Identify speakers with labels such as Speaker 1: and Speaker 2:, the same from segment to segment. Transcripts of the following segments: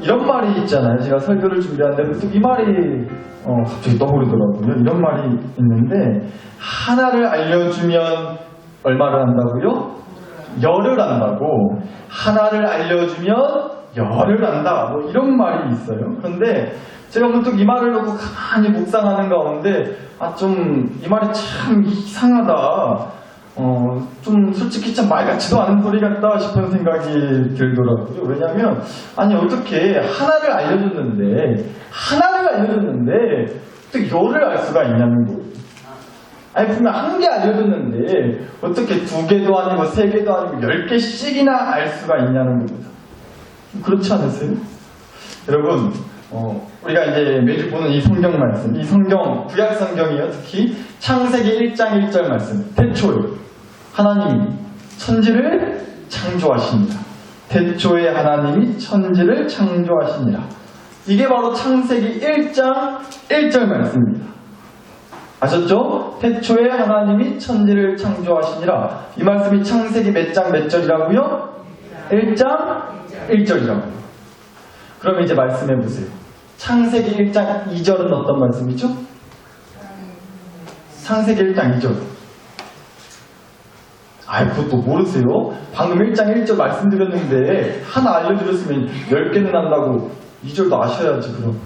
Speaker 1: 이런 말이 있잖아요. 제가 설교를 준비하는데 또 이 말이 갑자기 떠오르더라고요. 이런 말이 있는데 하나를 알려주면 얼마를 한다고요? 열을 한다고. 하나를 알려주면 열을 한다. 뭐 이런 말이 있어요. 그런데 제가 문득 이 말을 놓고 가만히 묵상하는 가운데 좀 이 말이 참 이상하다. 좀 솔직히 참 말 같지도 않은 소리 같다 싶은 생각이 들더라고요. 왜냐하면 아니 어떻게 하나를 알려줬는데 어떻게 열을 알 수가 있냐는 거예요. 아니 분명 한 개 알려줬는데 어떻게 2개도 아니고 3개도 아니고 10개씩이나 알 수가 있냐는 겁니다. 그렇지 않으세요? 여러분 우리가 이제 매주 보는 이 성경 말씀, 이 성경, 구약 성경이요. 특히 창세기 1장 1절 말씀. 태초에 하나님이 천지를 창조하십니다. 태초에 하나님이 천지를 창조하십니다. 이게 바로 창세기 1장 1절 말씀입니다. 아셨죠? 태초에 하나님이 천지를 창조하시니라. 이 말씀이 창세기 몇 장 몇 절이라고요? 1장 1절이라고요. 그럼 이제 말씀해 보세요. 창세기 1장 2절은 어떤 말씀이죠? 창세기 1장 2절. 그것도 모르세요? 방금 1장 1절 말씀드렸는데 하나 알려드렸으면 10개는 한다고 2절도 아셔야지 그럼.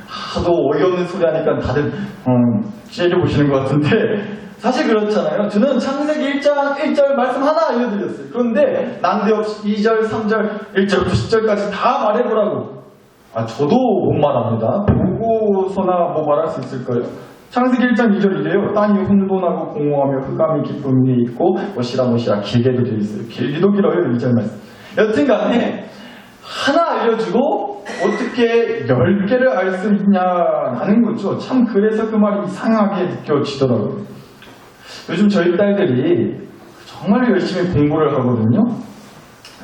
Speaker 1: 하도 어이없는 소리 하니까 다들 째려보시는 것 같은데 사실 그렇잖아요. 저는 창세기 1장 1절 말씀 하나 알려드렸어요. 그런데 난데없이 2절, 3절, 1절부터 10절까지 다 말해보라고. 저도 못 말합니다. 보고서나 뭐 말할 수 있을까요? 창세기 1장 2절이래요. 땅이 혼돈하고 공허하며 흑암이 깊은 위에 있고 뭐시라 길게도 되어 있어요. 길기도 길어요. 2절 말씀. 여튼간에 하나 알려주고 어떻게 10개를 알 수 있냐는 거죠. 참 그래서 그 말이 이상하게 느껴지더라고요. 요즘 저희 딸들이 정말 열심히 공부를 하거든요.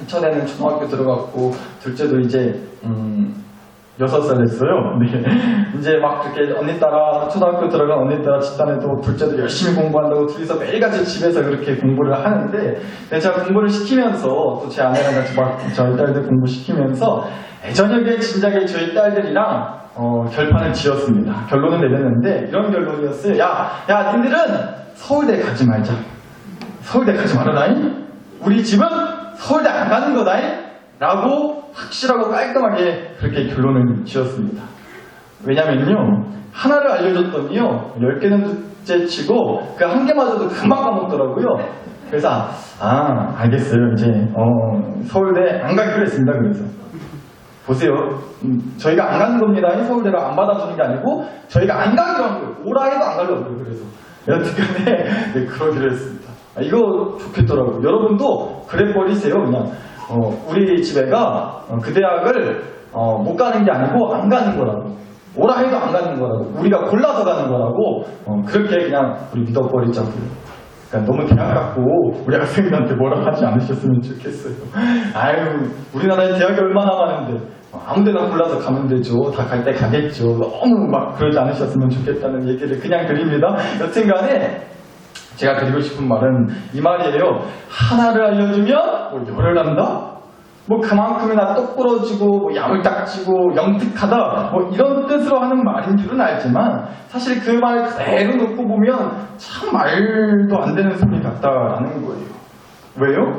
Speaker 1: 첫애는 초등학교 들어갔고 둘째도 이제 6살 됐어요. 네. 이제 막 그렇게 언니 따라 초등학교 들어간 언니 따라 집단에도 둘째도 열심히 공부한다고 둘이서 매일같이 집에서 그렇게 공부를 하는데 제가 공부를 시키면서 또 제 아내랑 같이 막 저희 딸들 공부시키면서 저녁에 진작에 저희 딸들이랑 결판을 지었습니다. 결론을 내렸는데 이런 결론이었어요. 야 니들은 서울대 가지 말자. 서울대 가지 말아라잉. 우리 집은 서울대 안 가는 거다잉. 라고 확실하고 깔끔하게 그렇게 결론을 지었습니다. 왜냐면요 하나를 알려줬더니요 10개는 둘째치고 그 한 개마저도 금방 까먹더라고요. 그래서 알겠어요. 이제 서울대 안 가기로 했습니다. 그래서 보세요. 저희가 안 가는 겁니다. 서울대가 안 받아주는 게 아니고 저희가 안 가기로 한 거예요. 오라 해도 안 가려고요. 그래서 여튼간에 그러기로 했습니다. 이거 좋겠더라고요. 여러분도 그래 버리세요. 그냥 우리 집애가 그 대학을 못 가는 게 아니고 안 가는 거라고. 오라 해도 안 가는 거라고. 우리가 골라서 가는 거라고. 그렇게 그냥 우리 믿어버리자고요. 그러니까 너무 대학 같고 우리 학생들한테 뭐라 하지 않으셨으면 좋겠어요. 우리나라에 대학이 얼마나 많은데 아무 데나 골라서 가면 되죠. 다 갈 때 가겠죠. 너무 막 그러지 않으셨으면 좋겠다는 얘기를 그냥 드립니다. 여튼간에 제가 드리고 싶은 말은 이 말이에요. 하나를 알려주면 열을 한다? 그만큼이나 똑부러지고 야물딱지고 영특하다 이런 뜻으로 하는 말인 줄은 알지만 사실 그 말 그대로 놓고 보면 참 말도 안 되는 소리 같다라는 거예요. 왜요?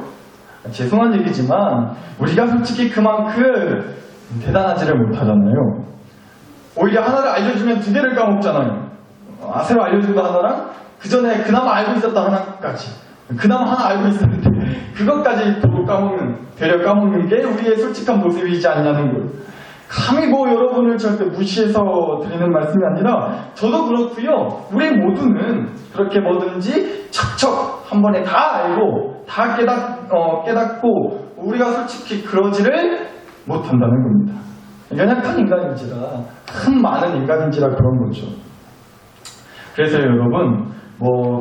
Speaker 1: 죄송한 얘기지만 우리가 솔직히 그만큼 대단하지를 못하잖아요. 오히려 하나를 알려주면 2개를 까먹잖아요. 새로 알려준 거 하나랑 그 전에 그나마 알고 있었던 하나까지 그나마 하나 알고 있었는데 그것까지 되려 까먹는 게 우리의 솔직한 모습이지 않냐는 거예요. 감히 여러분을 절대 무시해서 드리는 말씀이 아니라 저도 그렇고요. 우리 모두는 그렇게 뭐든지 척척 한 번에 다 알고 다 깨닫고 우리가 솔직히 그러지를 못한다는 겁니다. 연약한 인간인지라 많은 인간인지라 그런 거죠. 그래서 여러분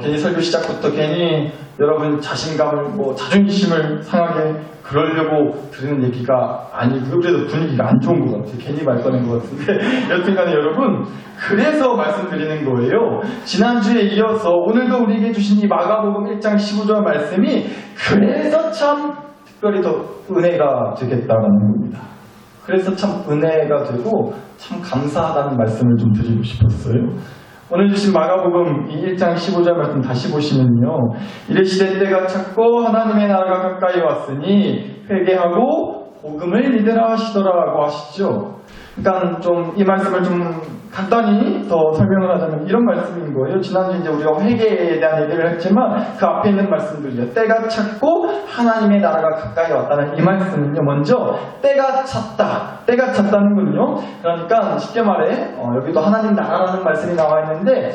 Speaker 1: 괜히 설교 시작부터 괜히 여러분 자신감을 자존심을 상하게 그러려고 드리는 얘기가 아니고요. 그래도 분위기가 안 좋은 것 같아요. 괜히 말 꺼낸 것 같은데 여튼간에 여러분 그래서 말씀드리는 거예요. 지난주에 이어서 오늘도 우리에게 주신 이 마가복음 1장 15절 말씀이 그래서 참 특별히 더 은혜가 되겠다라는 겁니다. 그래서 참 은혜가 되고 참 감사하다는 말씀을 좀 드리고 싶었어요. 오늘 주신 마가복음 1장 15절 말씀 다시 보시면요. 이르시되 때가 찼고 하나님의 나라가 가까이 왔으니 회개하고 복음을 믿으라 하시더라고 하시죠. 그러니까 좀 이 말씀을 좀 간단히 더 설명을 하자면 이런 말씀인 거예요. 지난주 이제 우리가 회개에 대한 얘기를 했지만 그 앞에 있는 말씀들이요. 때가 찼고 하나님의 나라가 가까이 왔다는 이 말씀은요. 먼저 때가 찼다. 때가 찼다는 건요. 그러니까 쉽게 말해 여기도 하나님 나라라는 말씀이 나와 있는데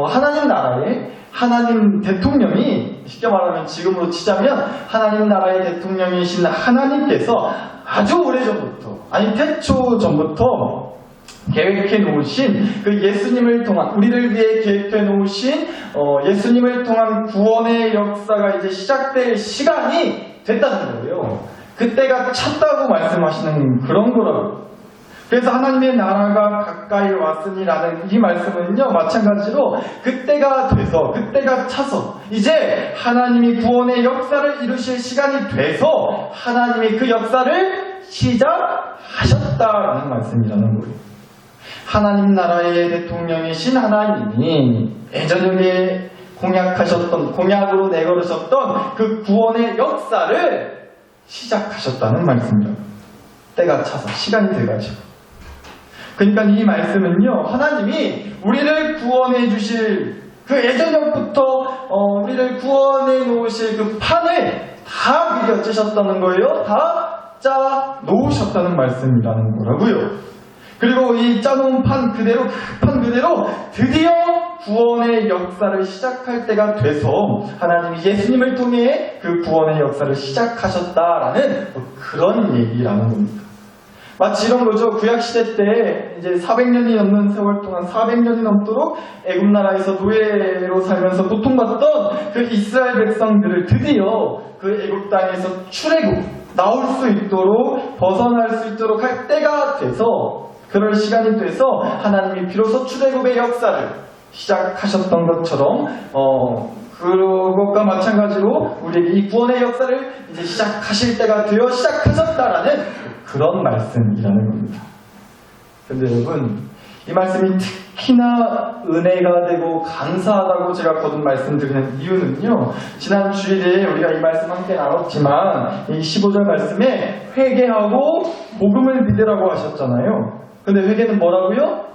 Speaker 1: 하나님 나라에 하나님 대통령이 쉽게 말하면 지금으로 치자면 하나님 나라의 대통령이신 하나님께서 아주 오래전부터 아니 태초 전부터 계획해 놓으신 그 예수님을 통한 우리를 위해 계획해 놓으신 예수님을 통한 구원의 역사가 이제 시작될 시간이 됐다는 거예요. 그때가 찼다고 말씀하시는 그런 거라고요. 그래서 하나님의 나라가 가까이 왔으니라는 이 말씀은요 마찬가지로 그때가 돼서 그때가 차서 이제 하나님이 구원의 역사를 이루실 시간이 돼서 하나님이 그 역사를 시작하셨다라는 말씀이라는 거예요. 하나님 나라의 대통령이신 하나님이 예전에 공약으로 내걸으셨던 그 구원의 역사를 시작하셨다는 말씀입니다. 때가 차서 시간이 돼가지고. 그러니까 이 말씀은요, 하나님이 우리를 구원해 주실 그 예전부터 우리를 구원해 놓으실 그 판을 다 미리 짜셨다는 거예요. 다 짜 놓으셨다는 말씀이라는 거라고요. 그리고 이 짜놓은 판 그대로 드디어 구원의 역사를 시작할 때가 돼서 하나님이 예수님을 통해 그 구원의 역사를 시작하셨다라는 그런 얘기라는 겁니다. 마치 이런 거죠. 구약시대 때 이제 400년이 넘는 세월 동안 400년이 넘도록 애굽 나라에서 노예로 살면서 고통받던 그 이스라엘 백성들을 드디어 그 애굽 땅에서 출애굽 나올 수 있도록 벗어날 수 있도록 할 때가 돼서 그럴 시간이 돼서 하나님이 비로소 출애굽의 역사를 시작하셨던 것처럼 그것과 마찬가지로 우리에게 이 구원의 역사를 이제 시작하실 때가 되어 시작하셨다라는 그런 말씀이라는 겁니다. 그런데 여러분, 이 말씀이 특히나 은혜가 되고 감사하다고 제가 거듭 말씀드리는 이유는요. 지난 주일에 우리가 이 말씀 함께 나눴지만 이 15절 말씀에 회개하고 복음을 믿으라고 하셨잖아요. 근데 회개는 뭐라고요?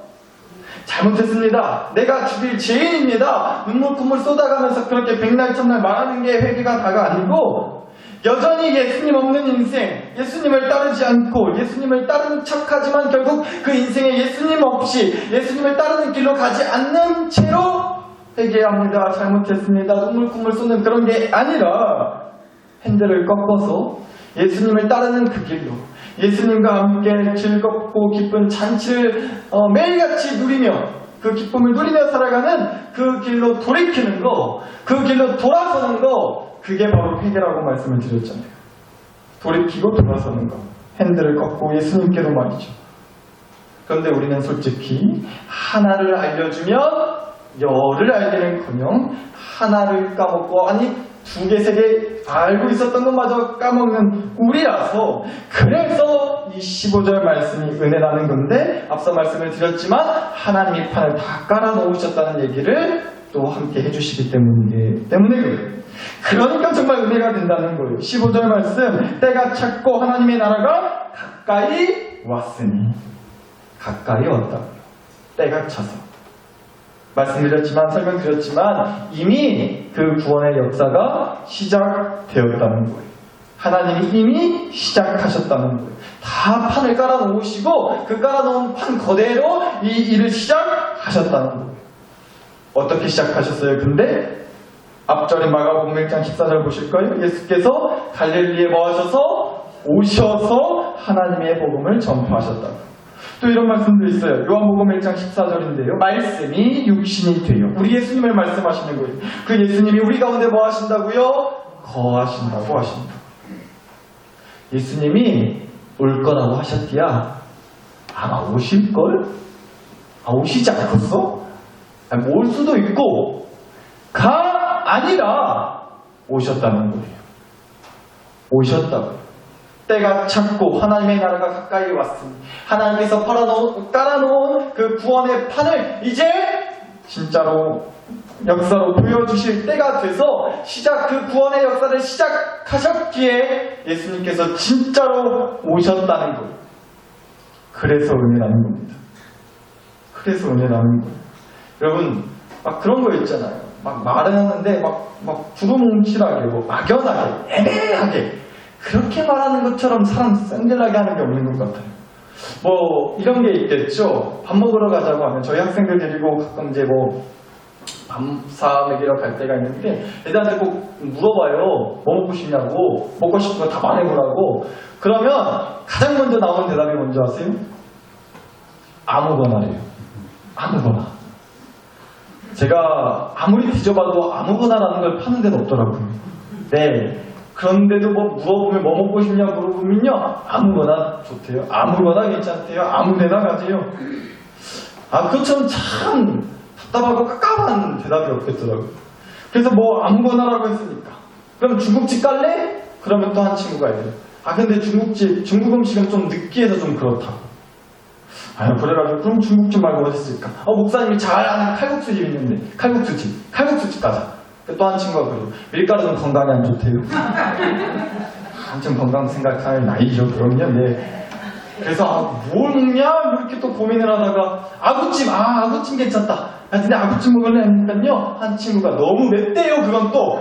Speaker 1: 잘못했습니다. 내가 죽일 죄인입니다. 눈물 콧물 쏟아가면서 그렇게 백날 천날 말하는 게 회개가 다가 아니고 여전히 예수님 없는 인생, 예수님을 따르지 않고 예수님을 따르는 척하지만 결국 그 인생에 예수님 없이 예수님을 따르는 길로 가지 않는 채로 회개합니다. 잘못했습니다. 눈물 콧물 쏟는 그런 게 아니라 핸들을 꺾어서 예수님을 따르는 그 길로 예수님과 함께 즐겁고 기쁜 잔치를 매일같이 누리며 그 기쁨을 누리며 살아가는 그 길로 돌이키는 거, 그 길로 돌아서는 거, 그게 바로 회개라고 말씀을 드렸잖아요. 돌이키고 돌아서는 거, 핸들을 꺾고 예수님께로 말이죠. 그런데 우리는 솔직히 하나를 알려주면 열을 알기는커녕 하나를 까먹고 아니 2개, 3개 알고 있었던 것마저 까먹는 우리라서 그래서 이 15절 말씀이 은혜라는 건데 앞서 말씀을 드렸지만 하나님이 판을 다 깔아놓으셨다는 얘기를 또 함께 해주시기 때문에 그래요. 그러니까 정말 은혜가 된다는 거예요. 15절 말씀 때가 찼고 하나님의 나라가 가까이 왔으니 가까이 왔다고요. 때가 차서 말씀드렸지만 설명드렸지만 이미 그 구원의 역사가 시작되었다는 거예요. 하나님이 이미 시작하셨다는 거예요. 다 판을 깔아놓으시고 그 깔아놓은 판 그대로 이 일을 시작하셨다는 거예요. 어떻게 시작하셨어요? 근데 앞절인 마가복음 1장 14절 보실까요? 예수께서 갈릴리에 모아셔서 오셔서 하나님의 복음을 전파하셨다고. 또 이런 말씀도 있어요. 요한복음 1장 14절인데요. 말씀이 육신이 되어. 우리 예수님을 말씀하시는 거예요. 그 예수님이 우리 가운데 뭐 하신다고요? 거하신다고 하십니다. 예수님이 올 거라고 하셨디야. 아마 오실걸? 오시지 않겠어? 올 수도 있고 가 아니라 오셨다는 거예요. 오셨다고. 때가 찼고 하나님의 나라가 가까이 왔으니 하나님께서 깔아놓은 그 구원의 판을 이제 진짜로 역사로 보여주실 때가 돼서 그 구원의 역사를 시작하셨기에 예수님께서 진짜로 오셨다는 거예요. 그래서 은혜라는 겁니다. 그래서 은혜라는 거예요. 여러분 막 그런 거 있잖아요. 막 말은 하는데 막 두루뭉실하게 막연하게 애매하게 그렇게 말하는 것처럼 사람 샌들하게 하는 게 없는 것 같아요. 이런 게 있겠죠. 밥 먹으러 가자고 하면 저희 학생들 데리고 가끔 이제 밤사 먹이러 갈 때가 있는데 애들한테 꼭 물어봐요. 뭐 먹고 싶냐고. 먹고 싶은 거 다 말해보라고. 그러면 가장 먼저 나오는 대답이 뭔지 아세요? 아무거나래요. 아무거나. 제가 아무리 뒤져봐도 아무거나라는 걸 파는 데는 없더라고요. 네. 그런데도 물어보면 뭐 먹고 싶냐 물어보면요. 아무거나 좋대요. 아무거나 괜찮대요. 아무데나 가세요. 그것처럼 참 답답하고 깝깝한 대답이 없겠더라고요. 그래서 아무거나라고 했으니까. 그럼 중국집 갈래? 그러면 또 한 친구가 있어요. 근데 중국 음식은 좀 느끼해서 좀 그렇다고. 그래가지고 그럼 중국집 말고 어디 있을까? 목사님이 잘 아는 칼국수집 있는데 칼국수집 가자. 또 한 친구가 그래요. 밀가루는 건강에 안 좋대요. 한참 건강 생각할 나이죠. 그럼요. 네. 그래서 뭘 먹냐? 이렇게 또 고민을 하다가 아구찜 괜찮다. 근데 아구찜 먹을래 하니까요. 한 친구가 너무 맵대요. 그건 또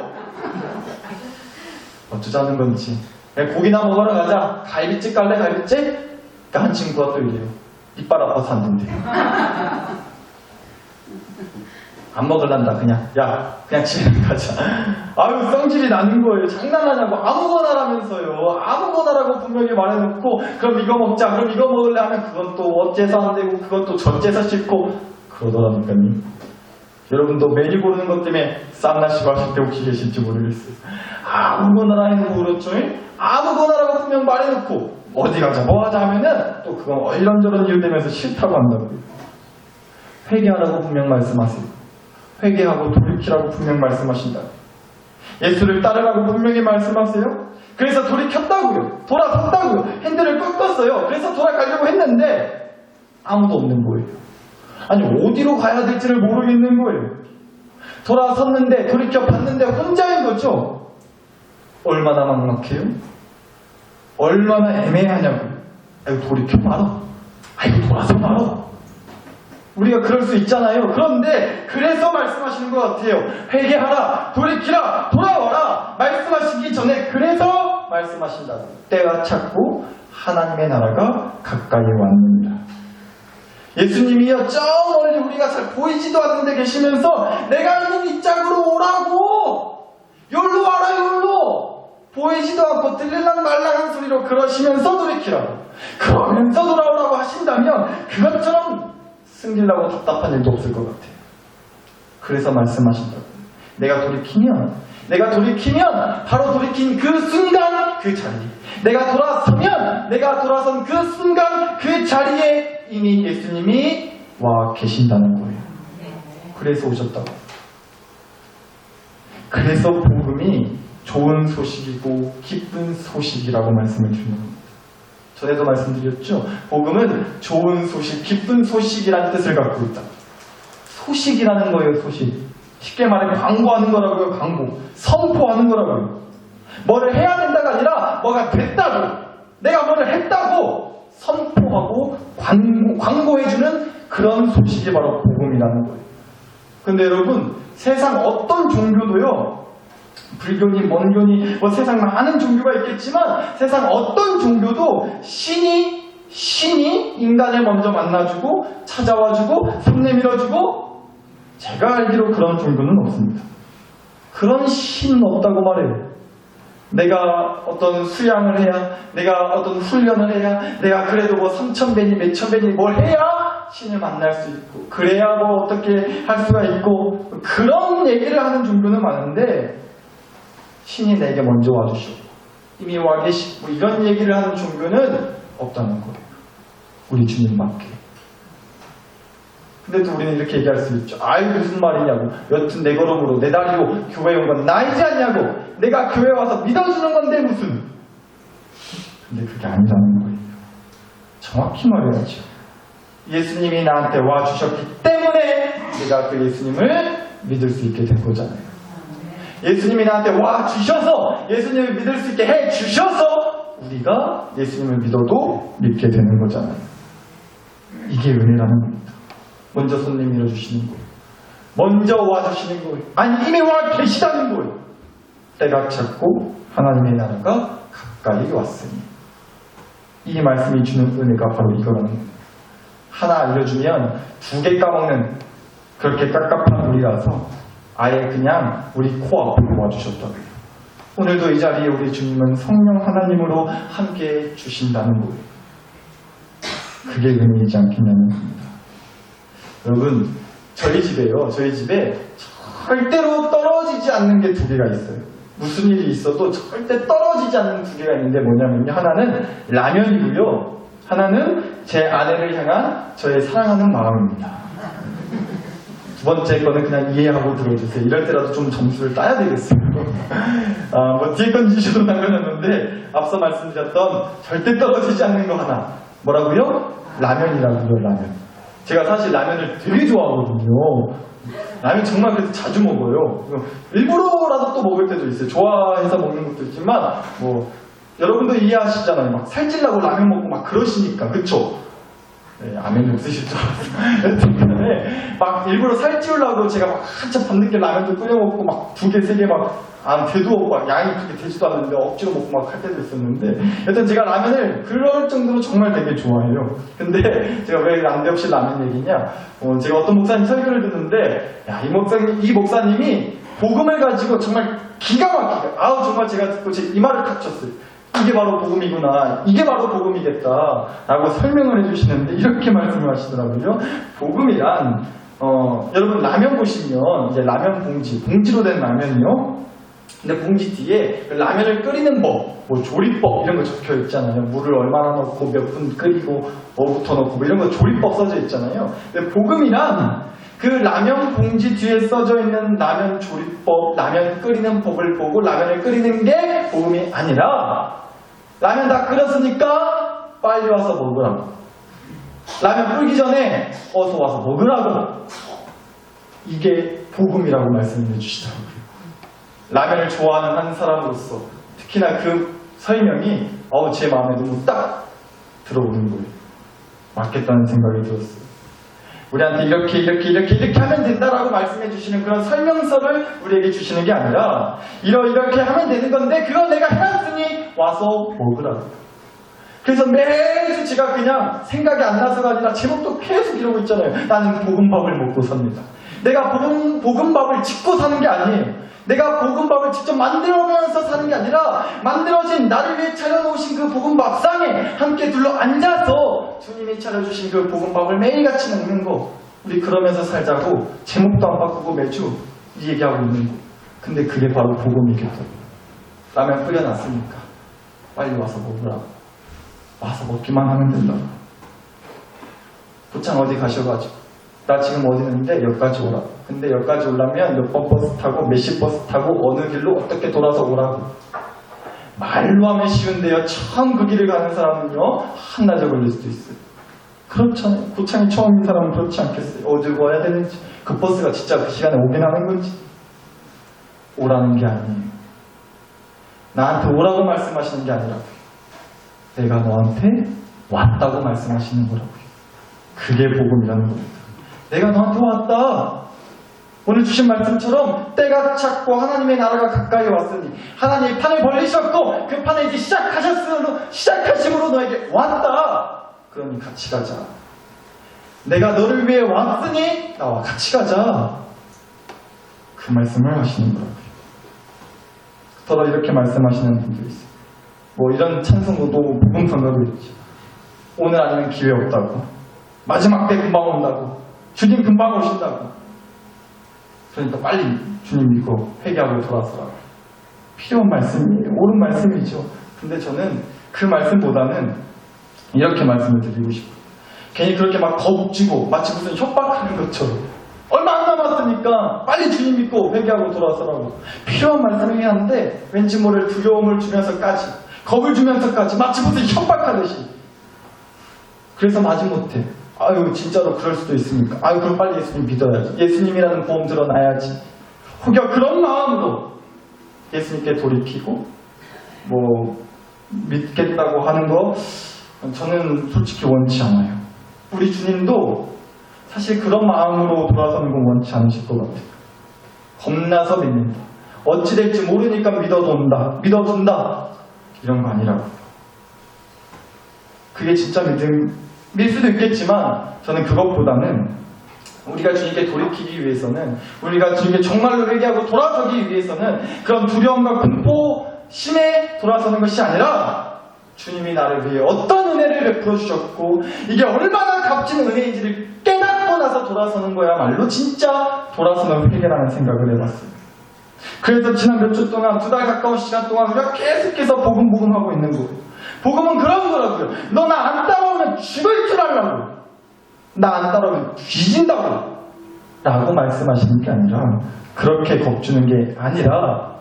Speaker 1: 어쩌자는 건지. 고기나 먹으러 가자. 갈비집 갈래? 갈비집? 그러니까 한 친구가 또 이래요. 이빨 아파서 안 된대요. 안 먹을란다. 그냥 집에 가자. 성질이 나는 거예요. 장난하냐고. 아무거나라면서요. 아무거나라고 분명히 말해놓고 그럼 이거 먹자. 그럼 이거 먹을래 하면 그건 또 어째서 안 되고 그건 또 저째서 싫고 그러더라니까요. 여러분도 메뉴 고르는 것 때문에 쌈나시고 하실 때 혹시 계실지 모르겠어요. 아무거나라 해놓고 그렇죠. 아무거나라고 분명 말해놓고 어디 가자 뭐 하자 하면은 또 그건 이런저런 이유 되면서 싫다고 한다고요. 회개하라고 분명 말씀하세요. 회개하고 돌이키라고 분명 말씀하신다. 예수를 따르라고 분명히 말씀하세요. 그래서 돌이켰다고요. 돌아섰다고요. 핸들을 꺾었어요. 그래서 돌아가려고 했는데 아무도 없는 거예요. 어디로 가야 될지를 모르겠는 거예요. 돌아섰는데 돌이켜봤는데 혼자인 거죠. 얼마나 막막해요? 얼마나 애매하냐고요. 돌이켜 말아. 돌아서 말아. 우리가 그럴 수 있잖아요. 그런데 그래서 말씀하시는 것 같아요. 회개하라, 돌이키라, 돌아와라. 말씀하시기 전에 그래서 말씀하신다고. 때가 찼고 하나님의 나라가 가까이 왔느니라. 예수님이요 저 멀리 우리가 잘 보이지도 않는 데 계시면서 내가 있는 이 짝으로 오라고. 여기로 와라 여기로. 보이지도 않고 들릴랑 말랑한 소리로 그러시면서 돌이키라고. 그러면서 돌아오라고 하신다면 그것처럼 승질나고 답답한 일도 없을 것 같아요. 그래서 말씀하신다고. 내가 돌이키면 바로 돌이킨 그 순간 그 자리. 내가 돌아선 그 순간 그 자리에 이미 예수님이 와 계신다는 거예요. 그래서 오셨다고. 그래서 복음이 좋은 소식이고 기쁜 소식이라고 말씀을 주는 겁니다. 전에도 말씀드렸죠. 복음은 좋은 소식, 기쁜 소식이라는 뜻을 갖고 있다. 소식이라는 거예요. 소식. 쉽게 말해 광고하는 거라고요. 광고. 선포하는 거라고요. 뭐를 해야 된다가 아니라 뭐가 됐다고, 내가 뭐를 했다고 선포하고 광고해주는 그런 소식이 바로 복음이라는 거예요. 근데 여러분, 세상 어떤 종교도요, 불교니 뭔교니 세상 많은 종교가 있겠지만 세상 어떤 종교도 신이 인간을 먼저 만나주고 찾아와주고 손 내밀어주고, 제가 알기로 그런 종교는 없습니다. 그런 신은 없다고 말해요. 내가 어떤 수양을 해야, 내가 어떤 훈련을 해야, 내가 그래도 3,000배니 몇천배니 뭘 해야 신을 만날 수 있고, 그래야 어떻게 할 수가 있고, 그런 얘기를 하는 종교는 많은데 신이 내게 먼저 와주시고 이미 와 계시고 이런 얘기를 하는 종교는 없다는 거예요. 우리 주님밖에. 근데 또 우리는 이렇게 얘기할 수 있죠. 무슨 말이냐고. 여튼 내 걸음으로 내 다리로 교회 온 건 나이지 않냐고. 내가 교회 와서 믿어주는 건데 무슨. 근데 그게 아니라는 거예요. 정확히 말해야죠. 예수님이 나한테 와주셨기 때문에 내가 그 예수님을 믿을 수 있게 된 거잖아요. 예수님이 나한테 와주셔서 예수님을 믿을 수 있게 해주셔서 우리가 예수님을 믿어도 믿게 되는 거잖아요. 이게 은혜라는 겁니다. 먼저 손님 밀어주시는 거예요. 먼저 와주시는 거예요. 아니 이미 와 계시다는 거예요. 때가 찼고 하나님의 나라가 가까이 왔으니. 이 말씀이 주는 은혜가 바로 이거라는 겁니다. 하나 알려주면 2개 까먹는 그렇게 깝깝한 우리라서 아예 그냥 우리 코앞에 와주셨다고요. 오늘도 이 자리에 우리 주님은 성령 하나님으로 함께 주신다는 거예요. 그게 은혜이지 않겠냐는 겁니다. 여러분 저희 집에 절대로 떨어지지 않는 게 2개가 있어요. 무슨 일이 있어도 절대 떨어지지 않는 2개가 있는데 뭐냐면요. 하나는 라면이고요. 하나는 제 아내를 향한 저의 사랑하는 마음입니다. 2번째 거는 그냥 이해하고 들어주세요. 이럴 때라도 좀 점수를 따야 되겠어요. 뭐 뒤에 건 주셔도 상관없는데 앞서 말씀드렸던 절대 떨어지지 않는 거 하나. 뭐라고요? 라면이라고요. 라면. 제가 사실 라면을 되게 좋아하거든요. 라면 정말 그래서 자주 먹어요. 일부러라도 또 먹을 때도 있어요. 좋아해서 먹는 것도 있지만 뭐 여러분도 이해하시잖아요. 막 살찔라고 라면 먹고 막 그러시니까. 그쵸? 네, 아멘이 없으실 줄 알았어요. 막 일부러 살찌우려고 제가 막 한참 밤늦게 라면도 끓여 먹고 막 2개, 3개 막 되도 막 양이 그렇게 되지도 않는데 억지로 먹고 막 할 때도 있었는데 여튼 제가 라면을 그럴 정도로 정말 되게 좋아해요. 근데 제가 왜 난데없이 라면 얘기냐? 제가 어떤 목사님 설교를 듣는데 야, 이 목사님이 복음을 가지고 정말 기가 막히게 정말 제가 듣고 제 이마를 탁 쳤어요. 이게 바로 복음이구나. 이게 바로 복음이겠다. 라고 설명을 해주시는데 이렇게 말씀을 하시더라고요. 복음이란 여러분 라면 보시면 이제 라면 봉지로 된 라면이요. 근데 봉지 뒤에 라면을 끓이는 법, 뭐 조리법 이런 거 적혀 있잖아요. 물을 얼마나 넣고 몇 분 끓이고 뭐부터 넣고 뭐 이런 거 조리법 써져 있잖아요. 근데 복음이란 그 라면 봉지 뒤에 써져 있는 라면 조리법, 라면 끓이는 법을 보고 라면을 끓이는 게 복음이 아니라 라면 다 끓였으니까 빨리 와서 먹으라고. 라면 끓기 전에 어서 와서 먹으라고. 이게 복음이라고 말씀해 주시더라고요. 라면을 좋아하는 한 사람으로서 특히나 그 설명이 제 마음에 너무 딱 들어오는 거예요. 맞겠다는 생각이 들었어요. 우리한테 이렇게 하면 된다라고 말씀해 주시는 그런 설명서를 우리에게 주시는 게 아니라 이렇게 하면 되는 건데 그걸 내가 해놨으니 와서 먹으라고. 그래서 매주 제가 그냥 생각이 안 나서가 아니라 제목도 계속 이러고 있잖아요. 나는 볶음밥을 먹고 삽니다. 내가 볶음밥을 짓고 사는 게 아니에요. 내가 볶음밥을 직접 만들어가면서 사는 게 아니라 만들어진 나를 위해 차려놓으신 그 볶음밥상에 함께 둘러 앉아서 주님이 차려주신 그 볶음밥을 매일같이 먹는 거. 우리 그러면서 살자고 제목도 안 바꾸고 매주 이 얘기하고 있는 거. 근데 그게 바로 복음이겠죠. 라면 끓여놨으니까 빨리 와서 먹으라. 와서 먹기만 하면 된다. 고창 어디 가셔가지고 나 지금 어디 있는데 여기까지 오라. 근데 여기까지 오려면 몇 번 버스 타고 몇 시 버스 타고 어느 길로 어떻게 돌아서 오라고. 말로 하면 쉬운데요. 처음 그 길을 가는 사람은요 한낮에 걸릴 수도 있어요. 그렇잖아요. 고창이 처음인 사람은 그렇지 않겠어요. 어디로 와야 되는지 그 버스가 진짜 그 시간에 오긴 하는 건지. 오라는 게 아니에요. 나한테 오라고 말씀하시는 게 아니라 내가 너한테 왔다고 말씀하시는 거라고요. 그게 복음이라는 겁니다. 내가 너한테 왔다. 오늘 주신 말씀처럼 때가 찼고 하나님의 나라가 가까이 왔으니 하나님이 판을 벌리셨고 그 판을 이제 시작하심으로 너에게 왔다. 그러니 같이 가자. 내가 너를 위해 왔으니 나와 같이 가자. 그 말씀을 하시는 거라고요. 더러 이렇게 말씀하시는 분도 있어요. 뭐 이런 찬송도 복음 선거도 있죠. 오늘 아니면 기회 없다고. 마지막 때 금방 온다고. 주님 금방 오신다고. 그러니까 빨리 주님 믿고 회개하고 돌아서라고. 필요한 말씀이에요. 옳은 말씀이죠. 근데 저는 그 말씀보다는 이렇게 말씀을 드리고 싶어요. 괜히 그렇게 막 거북지고 마치 무슨 협박하는 것처럼 얼마 안 남았으니까 빨리 주님 믿고 회개하고 돌아서라고. 필요한 말씀이긴 한데 왠지 모를 두려움을 주면서까지 겁을 주면서까지 마치 무슨 협박하듯이. 그래서 마지못해 아유 진짜로 그럴 수도 있으니까 아유 그럼 빨리 예수님 믿어야지. 예수님이라는 보험 들어놔야지. 혹여 그런 마음으로 예수님께 돌이키고 뭐 믿겠다고 하는 거 저는 솔직히 원치 않아요. 우리 주님도 사실 그런 마음으로 돌아서는 건 원치 않으실 것 같아요. 겁나서 믿는다. 어찌 될지 모르니까 믿어둔다. 이런 거 아니라고. 그게 진짜 믿음일 수도 있겠지만 저는 그것보다는 우리가 주님께 돌이키기 위해서는 우리가 주님께 정말로 회개하고 돌아서기 위해서는 그런 두려움과 공포심에 돌아서는 것이 아니라 주님이 나를 위해 어떤 은혜를 베풀어 주셨고 이게 얼마나 값진 은혜인지를 깨닫고 나서 돌아서는 거야말로 진짜 돌아서는 회개라는 생각을 해봤어요. 그래서 지난 몇 주 동안 2달 가까운 시간 동안 우리가 계속해서 복음하고 있는 거예요. 복음은 그런 거라고요. 너 나 안 따라오면 죽을 줄 알라고. 나 안 따라오면 뒤진다고. 라고 말씀하시는 게 아니라 그렇게 겁주는 게 아니라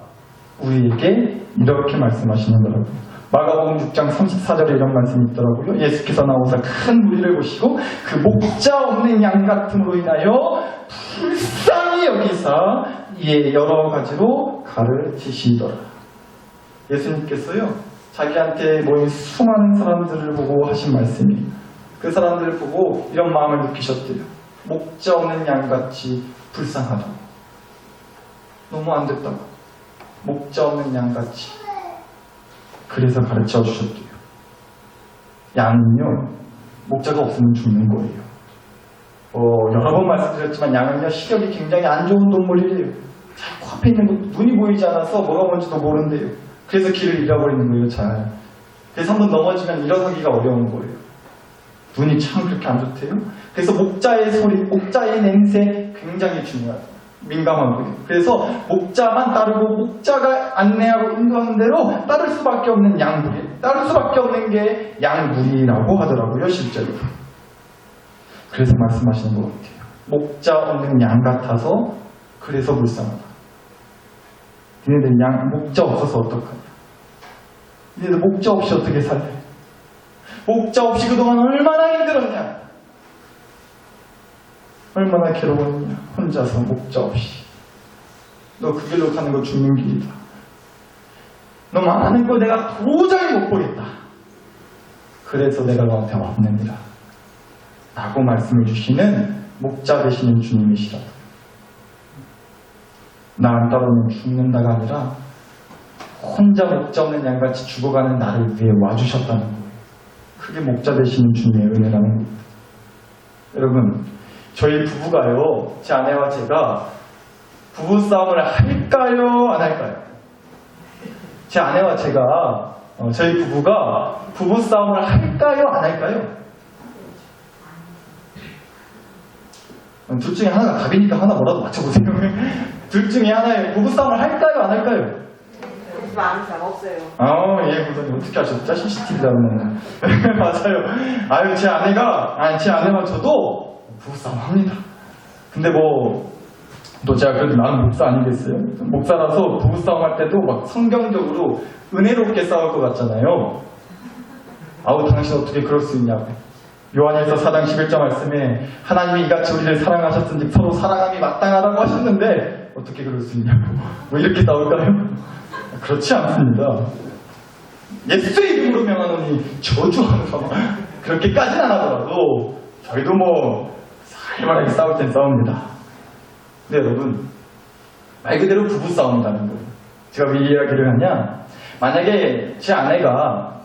Speaker 1: 우리에게 이렇게 말씀하시는 거라고요. 마가복음 6장 34절에 이런 말씀이 있더라고요. 예수께서 나오사 큰 무리를 보시고 그 목자 없는 양 같음으로 인하여 불쌍히 여기사 이에 여러 가지로 가르치시더라. 예수님께서요 자기한테 모인 수많은 사람들을 보고 하신 말씀이에요. 그 사람들을 보고 이런 마음을 느끼셨대요. 목자 없는 양같이 불쌍하다고. 너무 안 됐다고. 목자 없는 양같이. 그래서 가르쳐 주셨대요. 양은요, 목자가 없으면 죽는 거예요. 여러 번 말씀드렸지만 양은요, 시력이 굉장히 안 좋은 동물이래요. 잘 코앞에 있는 거 눈이 보이지 않아서 뭐가 뭔지도 모른대요. 그래서 길을 잃어버리는 거예요, 잘. 그래서 한번 넘어지면 일어서기가 어려운 거예요. 눈이 참 그렇게 안 좋대요. 그래서 목자의 소리, 목자의 냄새 굉장히 중요하다. 민감한 거예요. 그래서 목자만 따르고 목자가 안내하고 인도하는 대로 따를 수밖에 없는 양무리. 따를 수밖에 없는 게 양무리라고 하더라고요, 실제로. 그래서 말씀하시는 것 같아요. 목자 없는 양 같아서 그래서 불쌍하다. 니네들 목자 없어서 어떡하냐. 니네들 목자 없이 어떻게 살래? 목자 없이 그동안 얼마나 힘들었냐. 얼마나 괴로웠냐. 혼자서 목자 없이. 너 그 길로 가는 거 죽는 길이다. 너 많은 거 내가 도저히 못 보겠다. 그래서 내가 너한테 왔느니라. 라고 말씀을 주시는 목자 되시는 주님이시라. 나 안 따르면 죽는다가 아니라 혼자 목자 없는 양같이 죽어가는 나를 위해 와주셨다는 거예요. 그게 목자 되시는 주님의 은혜라는 겁니다. 여러분, 저희 부부가요, 제 아내와 제가 부부싸움을 할까요? 안 할까요? 제 아내와 제가, 저희 부부가 부부싸움을 할까요? 안 할까요? 둘 중에 하나가 답이니까 하나 뭐라도 맞춰보세요. 둘 중에 하나예요. 부부싸움을 할까요? 안 할까요?
Speaker 2: 마음이 잘 없어요.
Speaker 1: 예, 선생님 어떻게 하셨죠? CCTV 잡는 맞아요. 아유, 제 아내와 저도 부부싸움 합니다. 근데 또 제가 그래도 나는 목사 아니겠어요? 목사라서 부부싸움 할 때도 막 성경적으로 은혜롭게 싸울 것 같잖아요. 아우, 당신 어떻게 그럴 수 있냐고. 요한일서 4장 11절 말씀에 하나님이 이같이 우리를 사랑하셨은지 서로 사랑함이 마땅하다고 하셨는데 어떻게 그럴 수 있냐고. 이렇게 싸울까요? 그렇지 않습니다. 예수의 이름으로 명하노니 저주하노라. 그렇게까지는 안 하더라도 저희도 살벌하게 싸울 땐 싸웁니다. 근데 여러분, 말 그대로 부부싸움이라는 거예요. 제가 왜 이야기를 하냐, 만약에 제 아내가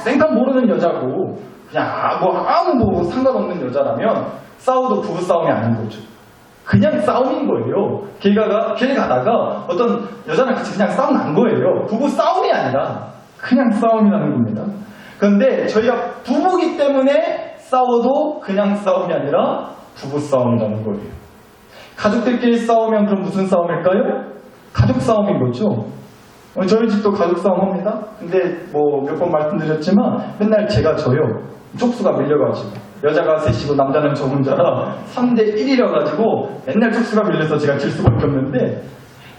Speaker 1: 생각 모르는 여자고 그냥 아무 상관없는 여자라면 싸워도 부부싸움이 아닌 거죠. 그냥 싸움인 거예요. 길 가다가 어떤 여자랑 같이 그냥 싸움 난 거예요. 부부 싸움이 아니라 그냥 싸움이라는 겁니다. 그런데 저희가 부부기 때문에 싸워도 그냥 싸움이 아니라 부부 싸움이라는 거예요. 가족들끼리 싸우면 그럼 무슨 싸움일까요? 가족 싸움인 거죠. 저희 집도 가족 싸움 합니다. 근데 몇 번 말씀드렸지만 맨날 제가 져요. 촉수가 밀려가지고. 여자가 셋이고 남자는 저 혼자라 3대 1이라가지고 맨날 촉수가 밀려서 제가 질 수밖에 없는데,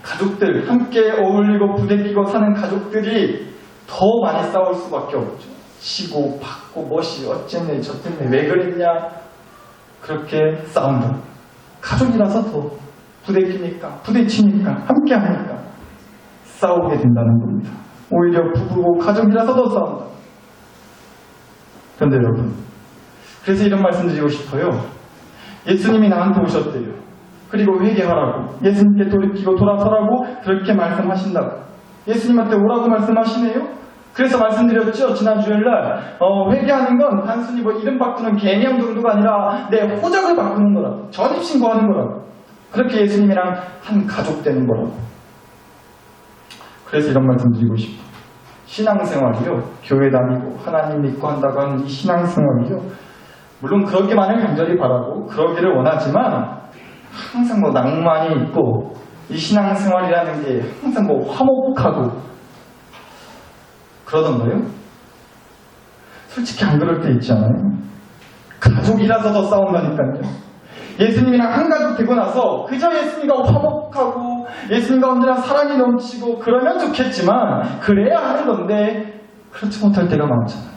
Speaker 1: 가족들 함께 어울리고 부대끼고 사는 가족들이 더 많이 싸울 수밖에 없죠. 치고 받고 멋이 어쨌네 저쨌네 왜 그랬냐 그렇게 싸운다. 가족이라서 더 부대치니까 함께하니까 싸우게 된다는 겁니다. 오히려 부부고 가족이라서 더 싸운다. 그런데 여러분, 그래서 이런 말씀 드리고 싶어요. 예수님이 나한테 오셨대요. 그리고 회개하라고, 예수님께 돌이키고 돌아서라고 그렇게 말씀하신다고. 예수님한테 오라고 말씀하시네요. 그래서 말씀드렸죠. 지난 주일날 회개하는 건 단순히 뭐 이름 바꾸는 개념 정도가 아니라 내 호적을 바꾸는 거라고, 전입신고하는 거라고, 그렇게 예수님이랑 한 가족 되는 거라고. 그래서 이런 말씀 드리고 싶어요. 신앙생활이요, 교회 다니고 하나님 믿고 한다고 하는 이 신앙생활이요, 물론 그러기만을 간절히 바라고 그러기를 원하지만 항상 뭐 낭만이 있고 이 신앙생활이라는 게 항상 뭐 화목하고 그러던가요? 솔직히 안 그럴 때 있지 않아요? 가족이라서 더 싸운다니까요. 예수님이랑 한 가족 되고 나서 그저 예수님과 화목하고 예수님과 언제나 사랑이 넘치고 그러면 좋겠지만 그래야 하는 건데 그렇지 못할 때가 많잖아요.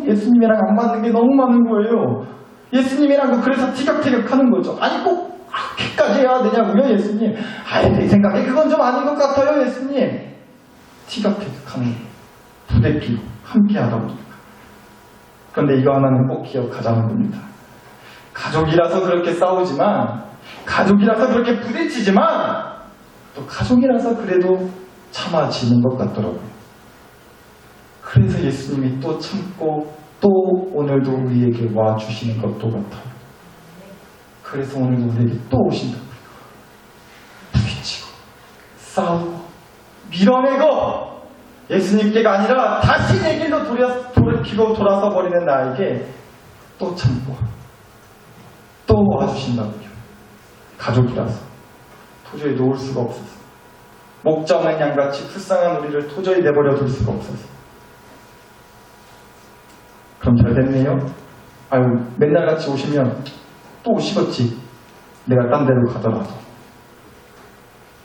Speaker 1: 예수님이랑 안 맞는 게 너무 많은 거예요. 예수님이랑 그래서 티격태격하는 거죠. 아니 꼭 그렇게까지 해야 되냐고요, 예수님. 아예 내 생각에 그건 좀 아닌 것 같아요, 예수님. 티격태격하는 거예요. 부대끼고 함께하다 보니까. 그런데 이거 하나는 꼭 기억하자는 겁니다. 가족이라서 그렇게 싸우지만, 가족이라서 그렇게 부딪히지만, 또 가족이라서 그래도 참아지는 것 같더라고요. 그래서 예수님이 또 참고 또 오늘도 우리에게 와주시는 것도 같아요. 그래서 오늘도 우리에게 또 오신다고요. 부딪히고 싸우고 밀어내고 예수님께가 아니라 다시 내 길로 돌이키고 돌아서 버리는 나에게 또 참고 또 와주신다고요. 가족이라서 도저히 놓을 수가 없어서, 목자 없는 양같이 불쌍한 우리를 도저히 내버려 둘 수가 없어서. 그럼 잘 됐네요. 아유, 맨날 같이 오시면 또 오시겠지. 내가 딴 데로 가더라도,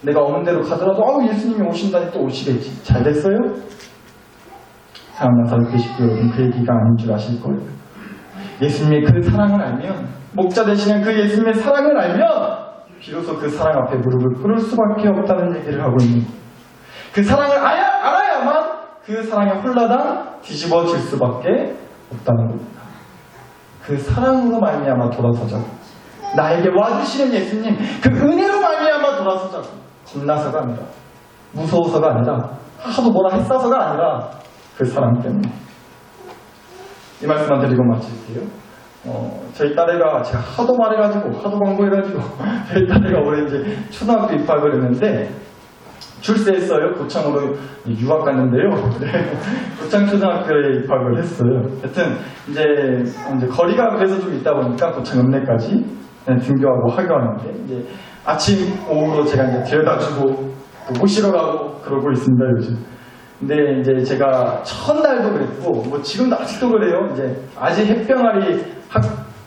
Speaker 1: 내가 없는 데로 가더라도 아우 예수님이 오신다니 또 오시겠지. 잘 됐어요? 사랑하는 나사렛 식구 여러분, 그 얘기가 아닌 줄 아실 거예요. 예수님의 그 사랑을 알면, 목자 되시는 그 예수님의 사랑을 알면 비로소 그 사랑 앞에 무릎을 꿇을 수밖에 없다는 얘기를 하고 있는 거예요. 그 사랑을 알아야만 그 사랑에 홀라당 뒤집어질 수밖에 없다는 겁니다. 그 사랑으로 말미암아 돌아서자고, 나에게 와주시는 예수님 그 은혜로 말미암아 돌아서자고. 겁나서가 아니라, 무서워서가 아니라, 하도 뭐라 했어서가 아니라 그 사랑 때문에. 이 말씀만 드리고 마칠게요. 저희 딸애가, 제가 하도 말해가지고 하도 광고해가지고 저희 딸애가 올해 이제 초등학교 입학을 했는데 출세했어요. 고창으로 유학 갔는데요. 네. 고창초등학교에 입학을 했어요. 하여튼 이제 거리가 그래서 좀 있다 보니까 고창 읍내까지 등교하고 하교하는데, 이제 아침 오후로 제가 이제 데려다주고 또 모시러 가고 그러고 있습니다, 요즘. 근데 이제 제가 첫날도 그랬고, 뭐 지금도 아직도 그래요. 이제 아직 햇병아리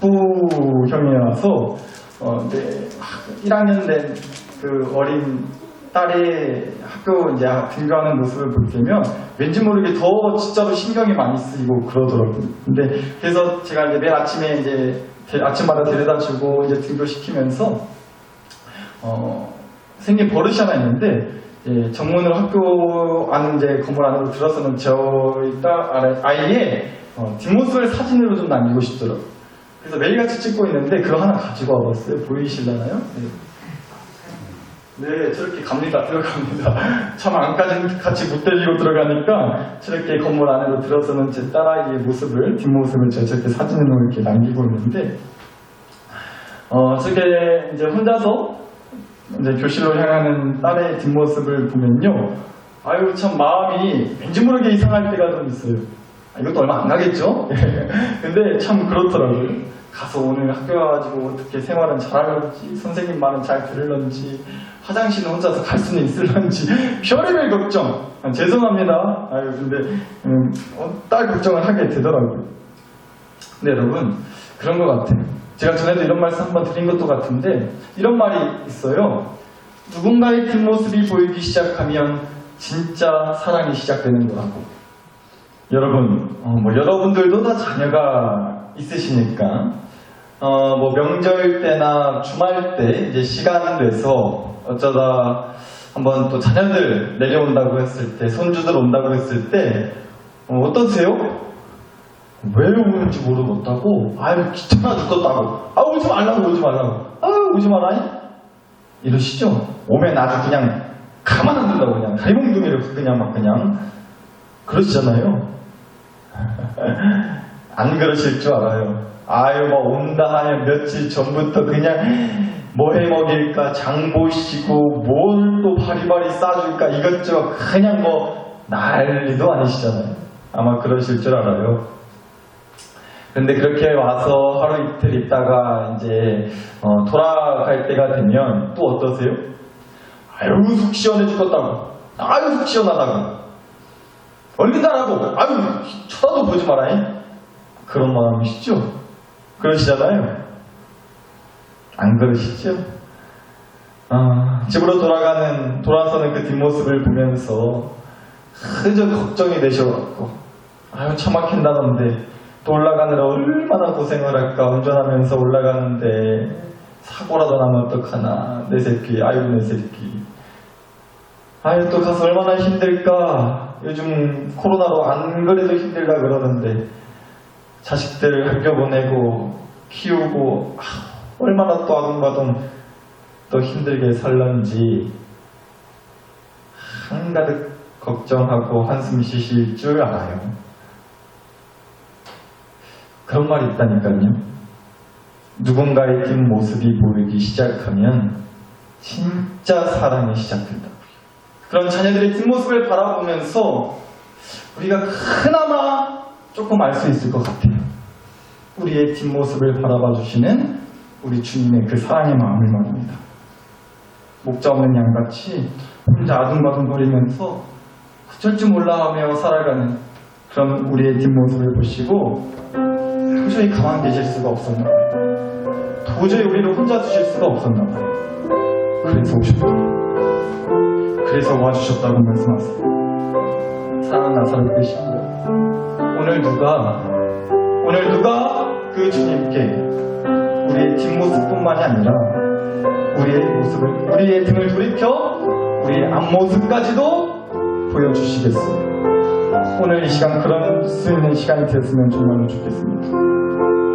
Speaker 1: 학부형이라서 이제 1학년 된 그 어린 딸의 학교 이제 등교하는 모습을 볼 때면 왠지 모르게 더 진짜로 신경이 많이 쓰이고 그러더라고요. 근데 그래서 제가 이제 매일 아침에 이제 아침마다 데려다주고 이제 등교시키면서 생긴 버릇이 하나 있는데, 정문으로 학교 안에 이제 건물 안으로 들어서는 저희 딸 아이의 뒷모습을 사진으로 좀 남기고 싶더라고요. 그래서 매일같이 찍고 있는데 그거 하나 가지고 와봤어요. 보이시려나요? 네. 네, 저렇게 갑니다. 들어갑니다. 참 안까지 같이 못 데리고 들어가니까 저렇게 건물 안으로 들어서는 제 딸아이의 모습을, 뒷모습을 제가 저렇게 사진으로 이렇게 남기고 있는데, 저렇게 이제 혼자서 이제 교실로 향하는 딸의 뒷모습을 보면요, 아유 참 마음이 왠지 모르게 이상할 때가 좀 있어요. 이것도 얼마 안 가겠죠? 근데 참 그렇더라고요. 가서 오늘 학교 가가지고 어떻게 생활은 잘할런지, 선생님 말은 잘 들을런지, 화장실은 혼자서 갈 수는 있을런지 별의별 걱정. 죄송합니다. 아유 근데 딸 걱정을 하게 되더라고요. 근데 여러분, 그런 것 같아요. 제가 전에도 이런 말씀 한번 드린 것도 같은데, 이런 말이 있어요. 누군가의 뒷모습이 보이기 시작하면 진짜 사랑이 시작되는 거라고. 여러분, 여러분들도 다 자녀가 있으시니까, 명절 때나 주말 때 이제 시간 내서 어쩌다 한번 또 자녀들 내려온다고 했을 때, 손주들 온다고 했을 때, 어떠세요? 왜 오는지 모르겠다고, 아유, 귀찮아 죽겠다고, 아, 오지 말라고, 아유, 오지 마라잉? 이러시죠? 오면 아주 그냥 가만 안 둔다고 그냥, 다리몽둥이를 그냥 그러시잖아요. 안 그러실 줄 알아요. 아유, 온다 하면 며칠 전부터 그냥 뭐 해 먹일까, 장 보시고, 뭘 또 바리바리 싸줄까, 이것저것 그냥 난리도 아니시잖아요. 아마 그러실 줄 알아요. 근데 그렇게 와서 하루 이틀 있다가 이제 돌아갈 때가 되면 또 어떠세요? 아유, 속 시원해 죽겠다고. 아유, 속 시원하다고. 얼른 가라고. 아유, 쳐다도 보지 마라잉. 그런 마음이시죠? 그러시잖아요. 안 그러시죠? 집으로 돌아서는 그 뒷모습을 보면서 그저 걱정이 되셔갖고, 아유, 차 막힌다던데, 또 올라가느라 얼마나 고생을 할까, 운전하면서 올라가는데, 사고라도 나면 어떡하나, 내 새끼, 아이고, 내 새끼. 아유, 또 가서 얼마나 힘들까. 요즘 코로나로 안 그래도 힘들다 그러는데, 자식들 학교 보내고, 키우고, 얼마나 또 아둥바둥 또 힘들게 살런지, 한가득 걱정하고 한숨 쉬실 줄 알아요. 그런 말이 있다니까요. 누군가의 뒷모습이 보이기 시작하면 진짜 사랑이 시작된다고요. 그런 자녀들의 뒷모습을 바라보면서 우리가 그나마 조금 알 수 있을 것 같아요. 우리의 뒷모습을 바라봐 주시는 우리 주님의 그 사랑의 마음을 말입니다. 목자 없는 양같이 혼자 아둥바둥거리면서 어쩔 줄 몰라 하며 살아가는 그런 우리의 뒷모습을 보시고 도저히 가만 계실 수가 없었나 봐요. 도저히 우리를 혼자 두실 수가 없었나 봐요. 그래서 오셨다. 그래서 와주셨다고 말씀하세요. 사랑하는 나사렛 되십니다. 오늘 누가 그 주님께 우리의 뒷모습뿐만이 아니라 우리의 등을 돌이켜 우리의 앞모습까지도 보여주시겠어요. 오늘 이 시간 그런 수 있는 시간이 되었으면 정말로 좋겠습니다.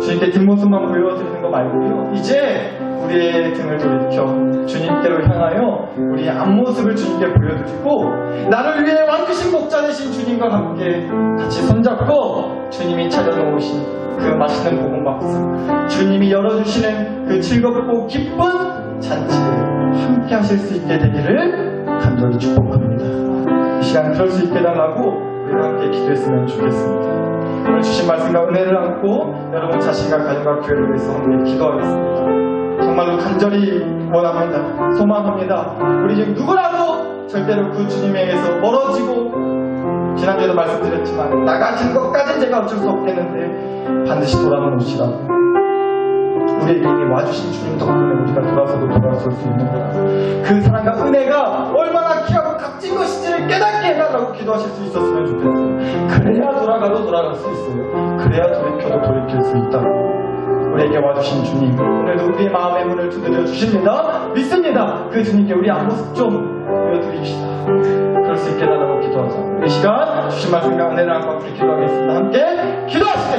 Speaker 1: 주님께 뒷모습만 보여드리는 거 말고요. 이제 우리의 등을 돌이켜 주님께로 향하여 우리의 앞모습을 주님께 보여드리고 나를 위해 왕크신 목자 되신 주님과 함께 같이 손잡고 주님이 차려놓으신 그 맛있는 복음박사, 주님이 열어주시는 그 즐겁고 기쁜 잔치를 함께 하실 수 있게 되기를 간절히 축복합니다. 이 시간 그럴 수 있게 달라고 우리가 함께 기도했으면 좋겠습니다. 오늘 주신 말씀과 은혜를 안고 여러분 자신과 가정과 교회를 위해서 함께 기도하겠습니다. 정말로 간절히 원합니다. 소망합니다. 우리 지금 누구라도 절대로 그 주님에게서 멀어지고 지난주에도 말씀드렸지만 나가신 것까지는 제가 어쩔 수 없겠는데 반드시 돌아만 오시라고 우리에게 이미 와주신 주님 덕분에 우리가 돌아설 수 있는 거다. 그 사랑과 은혜가 얼마나 귀하고 값진 것인지를 깨닫게 해달라고 기도하실 수 있었으면 좋겠어요. 그래야 돌아갈 수 있어요. 그래야 돌이켜도 돌이킬 수 있다고. 우리에게 와주신 주님, 오늘도 우리의 마음의 문을 두드려 주십니다. 믿습니다. 그 주님께 우리 앞모습 좀 보여드립시다. 그럴 수 있게 해달라고 기도하자. 이 시간 주신 말씀과 은혜를 안고 함께 기도하겠습니다. 함께 기도하시죠.